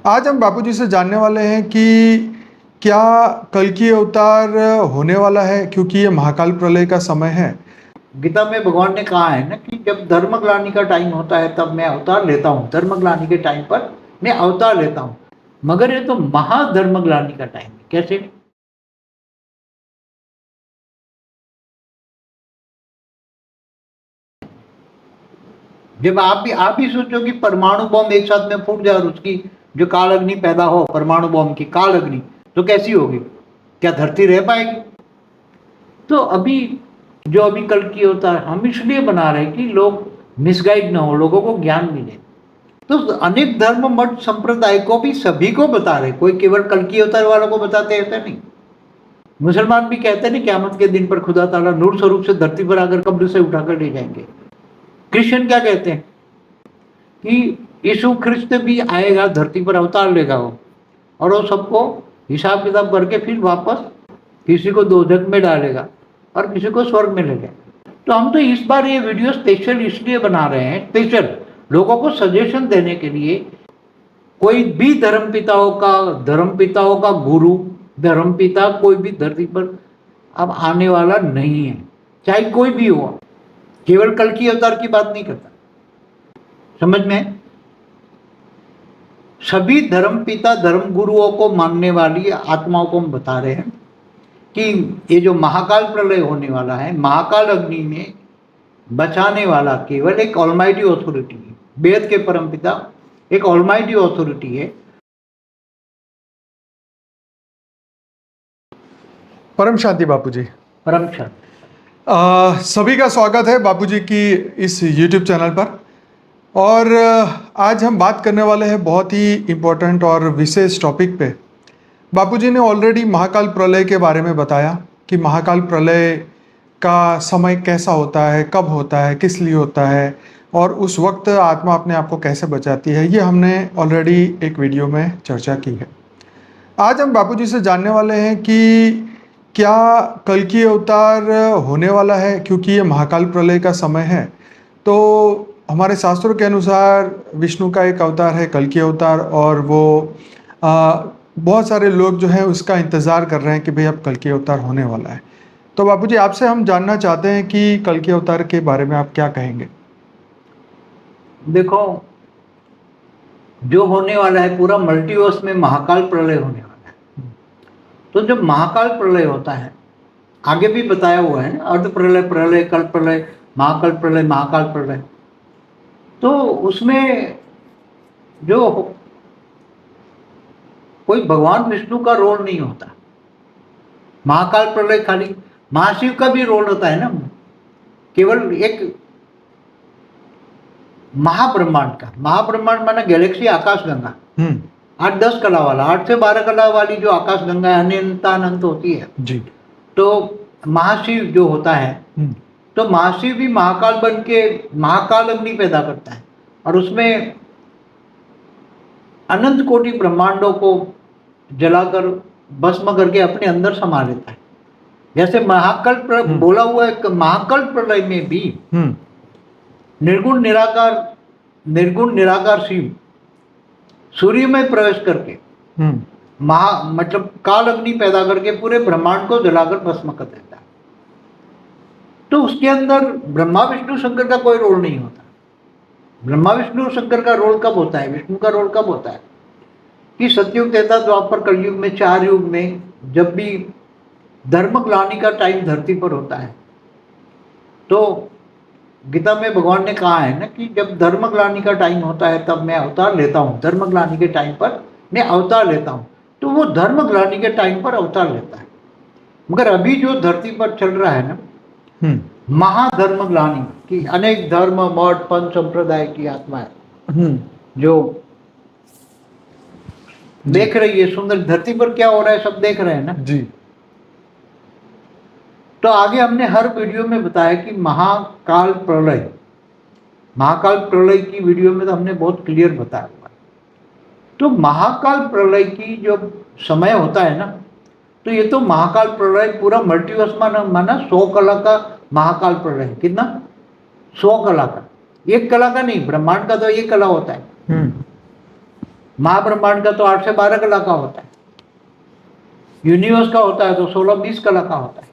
आज हम बापूजी से जानने वाले हैं कि क्या कल्कि अवतार होने वाला है, क्योंकि ये महाकाल प्रलय का समय है। गीता में भगवान ने कहा है ना कि जब धर्मग्लानि का टाइम होता है तब मैं अवतार लेता हूँ। धर्मग्लानि के टाइम पर मैं अवतार लेता हूँ, मगर ये तो महाधर्मग्लानि का टाइम है। कैसे? जब आप भी सोचो कि परमाणु बम एक साथ में फूट जाए और उसकी जो काल अग्नि पैदा हो, परमाणु बम की काल अग्नि, तो कैसी होगी? क्या धरती रह पाएगी? तो अभी कल्कि अवतार हम इसलिए बना रहे हैं कि लोग मिसगाइड ना हो, लोगों को ज्ञान मिले। तो अनेक धर्म मठ संप्रदाय को भी सभी को बता रहे, कोई केवल कल्कि अवतार वालों को बताते ऐसा नहीं। मुसलमान भी कहते हैं क़यामत के दिन पर खुदा ताला नूर स्वरूप से धरती पर आकर कब्र से उठाकर ले जाएंगे। क्रिश्चियन क्या कहते हैं कि यीशु ख्रिस्त भी आएगा, धरती पर अवतार लेगा वो, और वो सबको हिसाब किताब करके फिर वापस किसी को दोजख में डालेगा और किसी को स्वर्ग में ले जाएगा। तो हम तो इस बार ये वीडियो स्पेशल इसलिए बना रहे हैं, स्पेशल लोगों को सजेशन देने के लिए। कोई भी धर्मपिताओं का गुरु, धर्मपिता कोई भी धरती पर अब आने वाला नहीं है, चाहे कोई भी हो। केवल कल्कि अवतार की बात नहीं करता, समझ में? सभी धर्मपिता धर्म गुरुओं को मानने वाली आत्माओं को हम बता रहे हैं कि ये जो महाकाल प्रलय होने वाला है, महाकाल अग्नि में बचाने वाला केवल एक ऑलमाइटी ऑथोरिटी है। वेद के परमपिता एक ऑलमाइटी ऑथोरिटी है। परम शांति बापूजी। परम शांति। सभी का स्वागत है बापूजी की इस YouTube चैनल पर। और आज हम बात करने वाले हैं बहुत ही इम्पोर्टेंट और विशेष टॉपिक पे। बापूजी ने ऑलरेडी महाकाल प्रलय के बारे में बताया कि महाकाल प्रलय का समय कैसा होता है, कब होता है, किस लिए होता है, और उस वक्त आत्मा अपने आप को कैसे बचाती है। ये हमने ऑलरेडी एक वीडियो में चर्चा की है। आज हम बापूजी से जानने वाले हैं कि क्या कल्कि अवतार होने वाला है, क्योंकि ये महाकाल प्रलय का समय है। तो हमारे शास्त्रों के अनुसार विष्णु का एक अवतार है कल्कि अवतार, और वो बहुत सारे लोग जो हैं उसका इंतज़ार कर रहे हैं कि भाई अब कल्कि अवतार होने वाला है। तो बापूजी आपसे हम जानना चाहते हैं कि कल्कि अवतार के बारे में आप क्या कहेंगे? देखो, जो होने वाला है पूरा मल्टीवर्स में महाकाल प्रलय होने वाला है। तो जब महाकाल प्रलय होता है, आगे भी बताया हुआ है ना, अर्ध प्रलय, प्रलय, कल्प प्रलय, महाकाल प्रलय, महाकाल प्रलय। तो उसमें जो कोई भगवान विष्णु का रोल नहीं होता। महाकाल प्रलय खाली महाशिव का भी रोल होता है ना, केवल एक महाब्रह्मांड का। महाब्रह्मांड माना गैलेक्सी, आकाशगंगा, 8-10 कला वाला, 8 से 12 कला वाली जो आकाशगंगा अनंतानंत होती है जी। तो महाशिव जो होता है, तो महाशिव भी महाकाल बन के महाकाल अग्नि पैदा करता है और उसमें अनंत कोटि ब्रह्मांडों को जलाकर भस्म करके अपने अंदर समा लेता है। जैसे महाकाल बोला हुआ है, महाकाल प्रलय में भी निर्गुण निराकार शिव सूर्य में प्रवेश करके मतलब काल अग्नि पैदा करके पूरे ब्रह्मांड को जलाकर भस्म कर देता है। तो उसके अंदर ब्रह्मा विष्णु शंकर का कोई रोल नहीं होता। ब्रह्मा विष्णु शंकर का रोल कब होता है, विष्णु का रोल कब होता है कि सतयुग, त्रेता, द्वापर, कलयुग में 4 युग में जब भी धर्मग्लानि का टाइम धरती पर होता है, तो गीता में भगवान ने कहा है ना कि जब धर्मग्लानि का टाइम होता है तब मैं अवतार लेता हूँ। धर्मग्लानि के टाइम पर मैं अवतार लेता हूँ। तो वो धर्मग्लानि के टाइम पर अवतार लेता है। मगर अभी जो धरती पर चल रहा है ना, महाधर्मग्लानि की अनेक धर्म मठ पंच संप्रदाय की आत्माएं जो देख रही है सुंदर धरती पर क्या हो रहा है, सब देख रहे हैं ना जी। तो आगे हमने हर वीडियो में बताया कि महाकाल प्रलय की वीडियो में तो हमने बहुत क्लियर बताया हुआ है। तो महाकाल प्रलय की जो समय होता है ना, तो ये तो महाकाल प्रलय पूरा मल्टीवर्स माना 100 कला का महाकाल प्रलय है। कितना? 100 कला का। 1 कला का नहीं, ब्रह्मांड का तो 1 कला होता है। महाब्रह्मांड का तो 8 से 12 कला का होता है, यूनिवर्स का होता है तो 16-20 कला का होता है,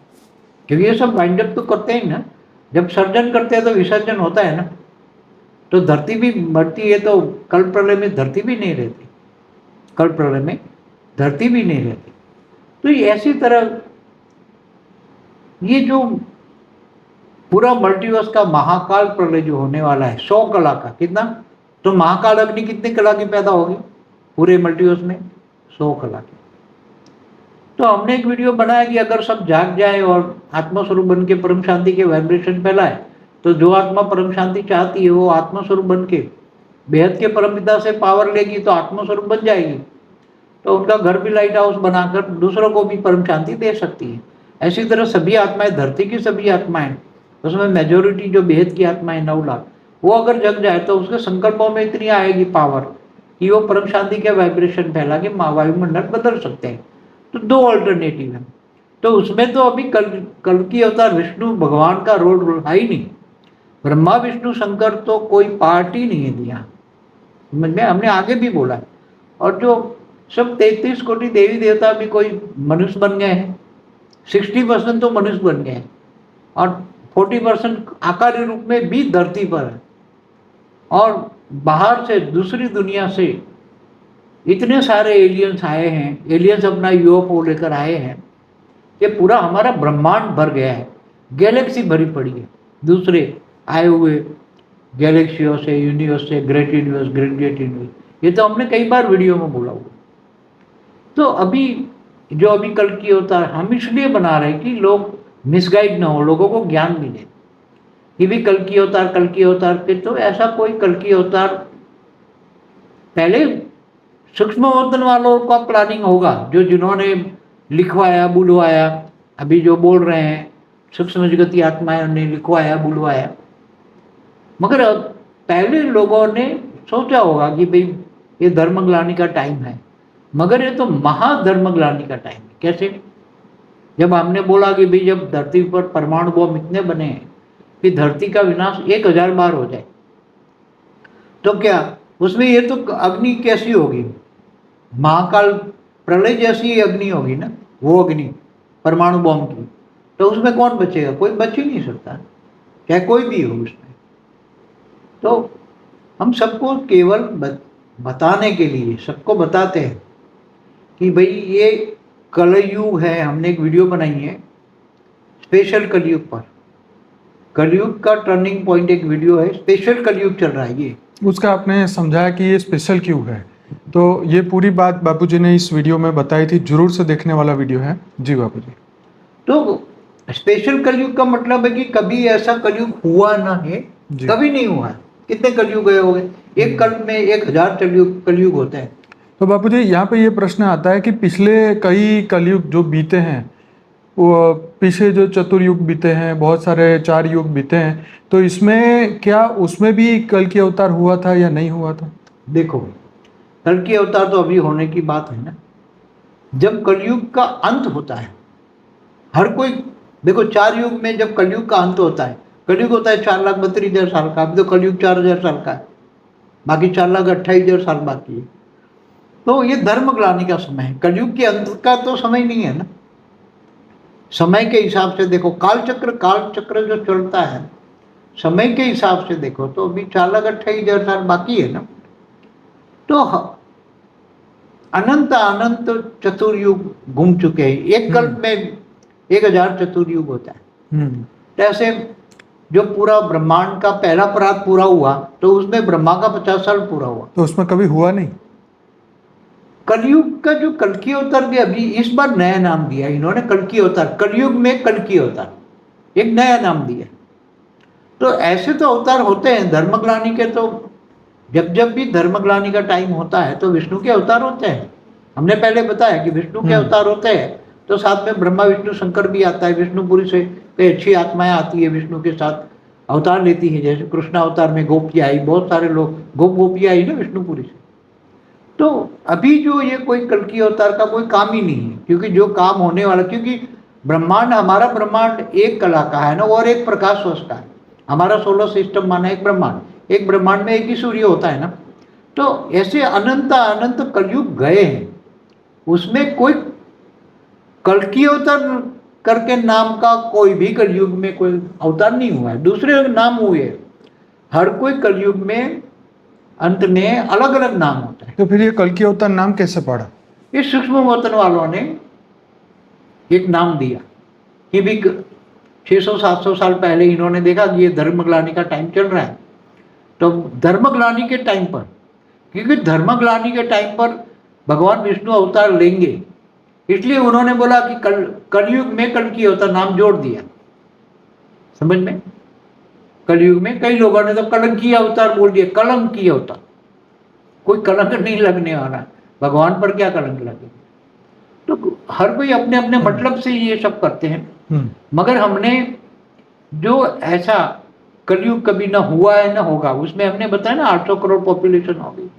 क्योंकि ये सब वाइंड अप तो करते हैं ना। जब सर्जन करते हैं तो विसर्जन होता है ना। तो धरती भी मरती है तो कल प्रलय में धरती भी नहीं रहती, कल प्रलय में धरती भी नहीं रहती। तो ये ऐसी तरह ये जो पूरा मल्टीवर्स का महाकाल प्रलय जो होने वाला है 100 कला का, कितना, तो महाकाल अग्नि कितनी कला की पैदा होगी पूरे मल्टीवर्स में? 100 कला की। तो हमने एक वीडियो बनाया कि अगर सब जाग जाए और आत्मस्वरूप बन के परम शांति के वाइब्रेशन फैलाए, तो जो आत्मा परम शांति चाहती है वो आत्मस्वरूप बन के बेहद के परमपिता से पावर लेगी तो आत्मस्वरूप बन जाएगी, तो उनका घर भी लाइट हाउस बनाकर दूसरों को भी परम शांति दे सकती है। ऐसी तरह सभी आत्माएं, धरती की सभी आत्माएं, उसमें मेजोरिटी जो बेहद की आत्माएं 9 लाख, वो अगर जग जाए तो उसके संकल्पों में इतनी आएगी पावर कि वो परम शांति के वाइब्रेशन फैला के वायुमंडल बदल सकते हैं। तो 2 अल्टरनेटिव है। तो उसमें तो अभी कल की अवतार विष्णु भगवान का रोल है ही नहीं। ब्रह्मा विष्णु शंकर तो कोई पार्ट ही नहीं है दिया, समझ में, हमने आगे भी बोला है। और जो सब 33 कोटि देवी देवता भी कोई मनुष्य बन गए हैं, 60% तो मनुष्य बन गए हैं और 40% आकारी रूप में भी धरती पर है। और बाहर से दूसरी दुनिया से इतने सारे एलियंस आए हैं, एलियंस अपना यूएफओ लेकर आए हैं कि पूरा हमारा ब्रह्मांड भर गया है, गैलेक्सी भरी पड़ी है दूसरे आए हुए गैलेक्सियों से, यूनिवर्स से, ग्रेट यूनिवर्स। ये तो हमने कई बार वीडियो में बोला हुआ। तो अभी कल की अवतार हम इसलिए बना रहे हैं कि लोग मिसगाइड ना हो, लोगों को ज्ञान मिले कि भी कल की अवतार पे तो ऐसा कोई कल की अवतार पहले सूक्ष्म वर्तन वालों का प्लानिंग होगा, जो जिन्होंने लिखवाया बुलवाया, अभी जो बोल रहे हैं सूक्ष्म जगती आत्माएं ने लिखवाया बुलवाया, मगर पहले लोगों ने सोचा होगा कि भाई ये धर्मग्लानि का टाइम है, मगर ये तो महाधर्मग्लानि का टाइम है। कैसे? जब हमने बोला कि भाई जब धरती पर परमाणु बम इतने बने हैं कि धरती का विनाश 1000 बार हो जाए, तो क्या उसमें ये तो अग्नि कैसी होगी? महाकाल प्रलय जैसी अग्नि होगी ना, वो अग्नि परमाणु बम की। तो उसमें कौन बचेगा? कोई बच ही नहीं सकता, चाहे कोई भी हो उसमें। तो हम सबको केवल बताने के लिए सबको बताते हैं कि भाई ये कलयुग है। हमने एक वीडियो बनाई है स्पेशल कलयुग पर, कलयुग का टर्निंग पॉइंट एक वीडियो है, स्पेशल कलयुग चल रहा है। ये उसका आपने समझाया कि ये स्पेशल क्यों है, तो ये पूरी बात बापूजी ने इस वीडियो में बताई थी, जरूर से देखने वाला वीडियो है जी बापूजी। तो स्पेशल कलयुग का मतलब है कि कभी ऐसा कलयुग हुआ ना है, कभी नहीं हुआ। कितने कलयुग गए हो गए? एक कल्प में 1000 कलयुग होते हैं। तो बापूजी यहाँ पे ये प्रश्न आता है कि पिछले कई कलयुग जो बीते हैं, वो पीछे जो चतुर्युग बीते हैं, बहुत सारे 4 युग बीते हैं, तो इसमें क्या उसमें भी कल की अवतार हुआ था या नहीं हुआ था? देखो, कल की अवतार तो अभी होने की बात है ना। जब कलयुग का अंत होता है, हर कोई देखो 4 युग में जब कलयुग का अंत होता है, कलयुग होता है 4,32,000 साल का, अभी तो कलयुग 4000 साल का है, बाकी 4,28,000 साल बाकी है। तो ये धर्मग्लानि का समय है, कलयुग के अंत का तो समय नहीं है ना। समय के हिसाब से देखो, काल चक्र जो चलता है समय के हिसाब से देखो तो अभी 4,28,000 साल बाकी है ना। तो अनंत चतुर्युग घूम चुके हैं। एक कल्प में 1000 चतुर्युग होता है। तो ऐसे जो पूरा ब्रह्मांड का पहला परात पूरा हुआ तो उसमें ब्रह्मा का 50 साल पूरा हुआ, तो उसमें कभी हुआ नहीं। कलयुग का जो कल की अवतार भी अभी इस बार नया नाम दिया इन्होंने, कल की अवतार, कलयुग में कल की अवतार एक नया नाम दिया। तो ऐसे तो अवतार होते हैं धर्मग्लानि के। तो जब भी धर्मग्लानि का टाइम होता है तो विष्णु के अवतार होते हैं। हमने पहले बताया कि विष्णु के अवतार होते हैं, तो साथ में ब्रह्मा विष्णु शंकर भी आता है। विष्णुपुरी से कई अच्छी आत्माएं आती है, विष्णु के साथ अवतार लेती है। जैसे कृष्ण अवतार में गोपियाँ आई, बहुत सारे लोग गोपियाँ आई ना विष्णुपुरी से। तो अभी जो ये कोई कल की अवतार का कोई काम ही नहीं है, क्योंकि जो काम होने वाला, क्योंकि ब्रह्मांड, हमारा ब्रह्मांड एक कला का है ना, और एक प्रकाश वर्ष का है। हमारा सोलर सिस्टम माना एक ब्रह्मांड में एक ही सूर्य होता है ना। तो ऐसे अनंत अनंत कलयुग गए हैं, उसमें कोई कल्कि अवतार करके नाम का कोई भी कलयुग में कोई अवतार नहीं हुआ है, दूसरे नाम हुए हैं। हर कोई कलयुग में अंत में अलग अलग नाम होता है। तो फिर ये कल्कि अवतार नाम कैसे पड़ा? इस सूक्ष्म वतन वालों ने एक नाम दिया। ये भी 600-700 साल पहले इन्होंने देखा कि ये धर्मग्लानि का टाइम चल रहा है, तो धर्मग्लानि के टाइम पर, क्योंकि धर्मग्लानि के टाइम पर भगवान विष्णु अवतार लेंगे, इसलिए उन्होंने बोला कि कलयुग में कल्कि अवतार नाम जोड़ दिया। समझ में? कलयुग में कई लोगों ने तो कलंकी अवतार बोल दिया, कलंकी अवतार। कोई कलंक नहीं लगने वाला, भगवान पर क्या कलंक लगे। तो हर कोई अपने अपने मतलब से ये सब करते हैं। मगर हमने जो ऐसा कलयुग कभी ना हुआ है ना होगा, उसमें हमने बताया ना 800 करोड़ पॉपुलेशन होगी।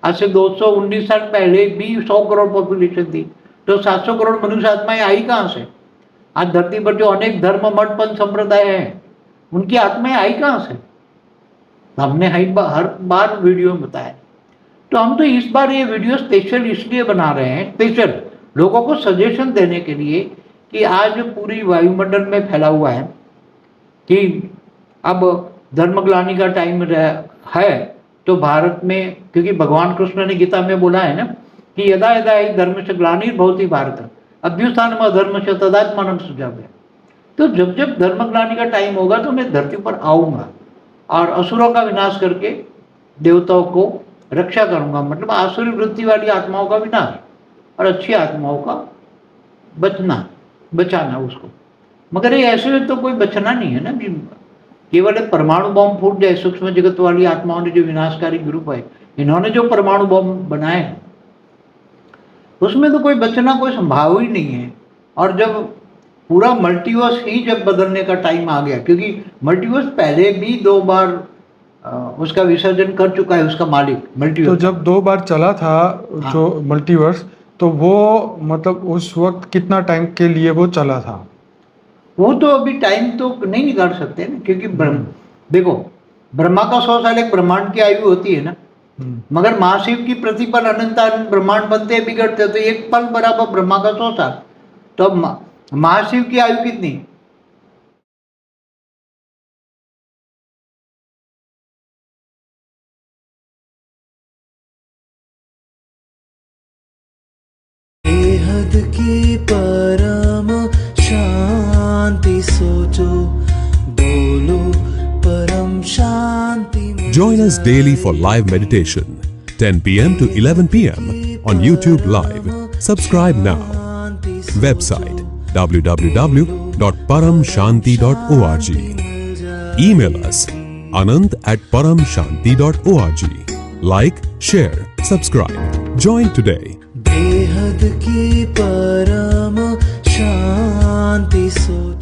आज से 219 साल पहले भी 100 करोड़ पॉपुलेशन थी, तो 700 करोड़ मनुष्य आत्माएं आई कहाँ से? आज धरती पर जो अनेक धर्म मठ पंथ संप्रदाय हैं, उनकी आत्माएं आई कहाँ से? हमने हर बार वीडियो में बताया। तो हम तो इस बार ये वीडियो स्पेशल इसलिए बना रहे हैं, स्पेशल लोगों को सजेशन देने के लिए कि आज पूरी वायुमंडल में फैला हुआ है कि अब धर्मग्लानि का टाइम है, तो भारत में, क्योंकि भगवान कृष्ण ने गीता में बोला है ना कि यदा यदा हि धर्मस्य ग्लानिर्भवति भारत अभ्युत्थानम् अधर्मस्य तदात्मानं सृजाम्यहम्। तो जब जब धर्मग्लानि का टाइम होगा तो मैं धरती पर आऊँगा और असुरों का विनाश करके देवताओं को रक्षा करूँगा, मतलब आसुरी वृत्ति वाली आत्माओं का विनाश और अच्छी आत्माओं का बचाना उसको। मगर ये ऐसे तो कोई बचना नहीं है ना कि केवल एक परमाणु बम फूट जाए। सूक्ष्म जगत वाली आत्माओं ने जो विनाशकारी ग्रुप है, इन्होंने जो परमाणु बम बनाए हैं, उसमें तो कोई बचना कोई संभाव ही नहीं है। और जब पूरा मल्टीवर्स ही जब बदलने का टाइम आ गया, क्योंकि मल्टीवर्स पहले भी 2 बार उसका विसर्जन कर चुका है उसका मालिक मल्टीवर्स। तो जब 2 बार चला था जो मल्टीवर्स, तो वो मतलब उस वक्त कितना टाइम के लिए वो चला था? वो तो अभी टाइम तो नहीं निकाल सकते ना, क्योंकि देखो ब्रह्मा का 100 साल एक ब्रह्मांड की आयु होती है ना, मगर महाशिव की प्रतिपल अनंत अनंत ब्रह्मांड बनते बिगड़ते, तो एक पल बराबर ब्रह्मा का 100 साल। तो अब महाशिव की आयु कितनी? बेहद की परम शांति सोचो, बोलो परम शांति। Join us daily for live meditation, 10 p.m. to 11 p.m. on YouTube Live. Subscribe now. Website www.paramshanti.org. Email us anant@paramshanti.org. Like, share, subscribe. Join today. बेहद की परम शांति सोचो।